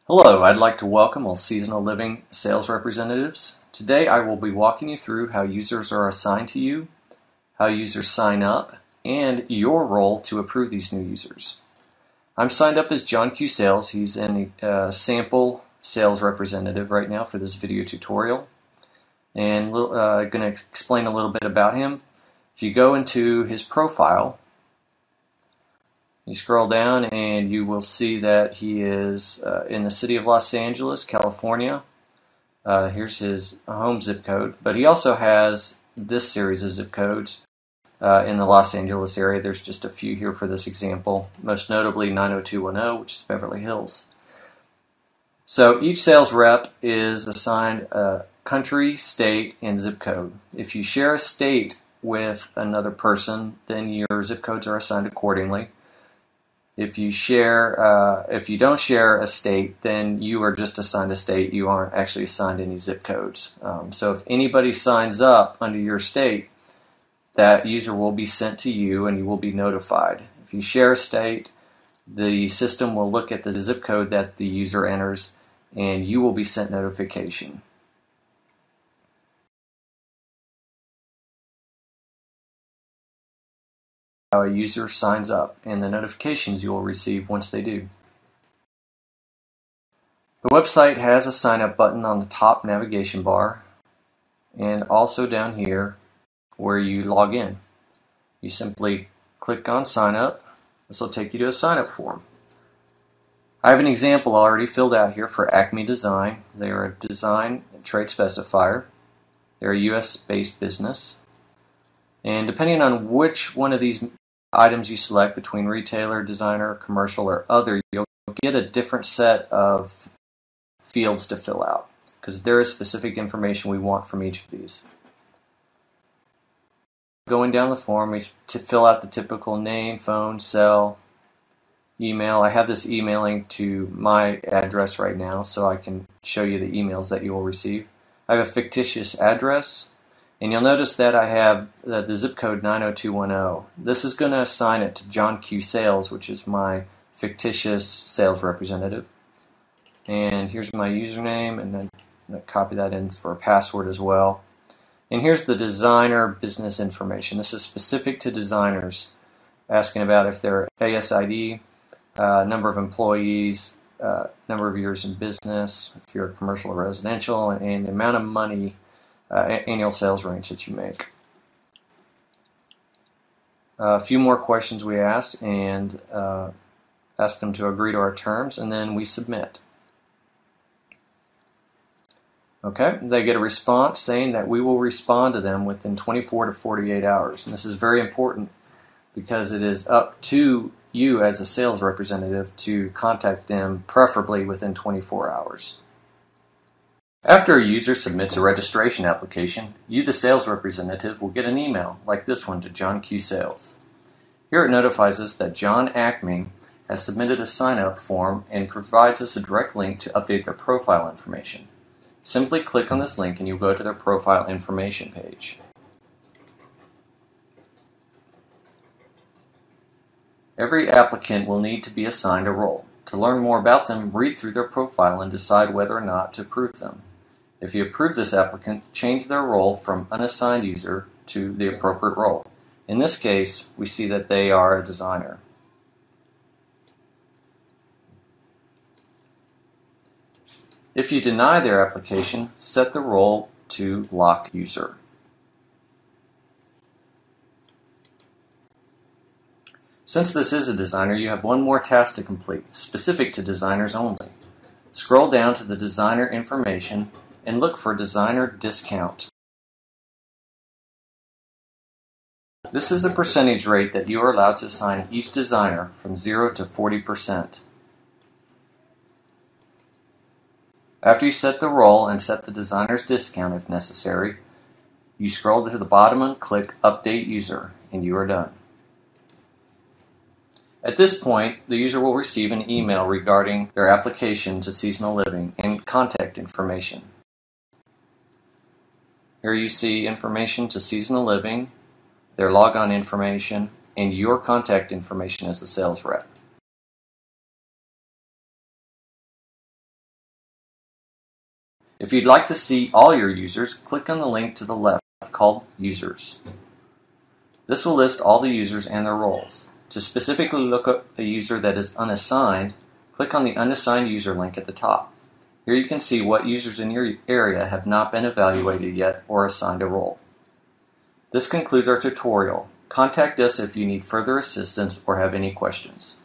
Hello, I'd like to welcome all Seasonal Living sales representatives. Today I will be walking you through how users are assigned to you, how users sign up, and your role to approve these new users. I'm signed up as John Q Sales. He's in a sample sales representative right now for this video tutorial. And I'm going to explain a little bit about him. If you go into his profile, you scroll down and you will see that he is in the city of Los Angeles, California. Here's his home zip code, but he also has this series of zip codes in the Los Angeles area. There's just a few here for this example, most notably 90210, which is Beverly Hills. So each sales rep is assigned a country, state, and zip code. If you share a state with another person, then your zip codes are assigned accordingly. If you don't share a state, then you are just assigned a state. You aren't actually assigned any zip codes. So if anybody signs up under your state, that user will be sent to you and you will be notified. If you share a state, the system will look at the zip code that the user enters and you will be sent notification. How a user signs up and the notifications you will receive once they do. The website has a sign up button on the top navigation bar and also down here where you log in. You simply click on sign up. This will take you to a sign up form. I have an example already filled out here for Acme Design. They are a design and trade specifier. They're a US based business. And depending on which one of these items you select between retailer, designer, commercial, or other, you'll get a different set of fields to fill out because there is specific information we want from each of these. Going down the form, to fill out the typical name, phone, cell, email. I have this emailing to my address right now so I can show you the emails that you will receive. I have a fictitious address. And you'll notice that I have the zip code 90210. This is going to assign it to John Q Sales, which is my fictitious sales representative. And here's my username, and then I'm going to copy that in for a password as well. And here's the designer business information. This is specific to designers, asking about if they're ASID, number of employees, number of years in business, if you're commercial or residential, and the amount of money annual sales range that you make. A few more questions we asked and ask them to agree to our terms, and then we submit. Okay, they get a response saying that we will respond to them within 24 to 48 hours. And this is very important because it is up to you as a sales representative to contact them, preferably within 24 hours. After a user submits a registration application, you, the sales representative, will get an email like this one to John Q Sales. Here it notifies us that John Acme has submitted a sign-up form and provides us a direct link to update their profile information. Simply click on this link and you'll go to their profile information page. Every applicant will need to be assigned a role. To learn more about them, read through their profile and decide whether or not to approve them. If you approve this applicant, change their role from unassigned user to the appropriate role. In this case, we see that they are a designer. If you deny their application, set the role to lock user. Since this is a designer, you have one more task to complete, specific to designers only. Scroll down to the designer information and look for designer discount. This is a percentage rate that you are allowed to assign each designer from 0 to 40%. After you set the role and set the designer's discount if necessary, you scroll to the bottom and click Update User, and you are done. At this point, the user will receive an email regarding their application to Seasonal Living and contact information. Here you see information to Seasonal Living, their logon information, and your contact information as a sales rep. If you'd like to see all your users, click on the link to the left called Users. This will list all the users and their roles. To specifically look up a user that is unassigned, click on the Unassigned User link at the top. Here you can see what users in your area have not been evaluated yet or assigned a role. This concludes our tutorial. Contact us if you need further assistance or have any questions.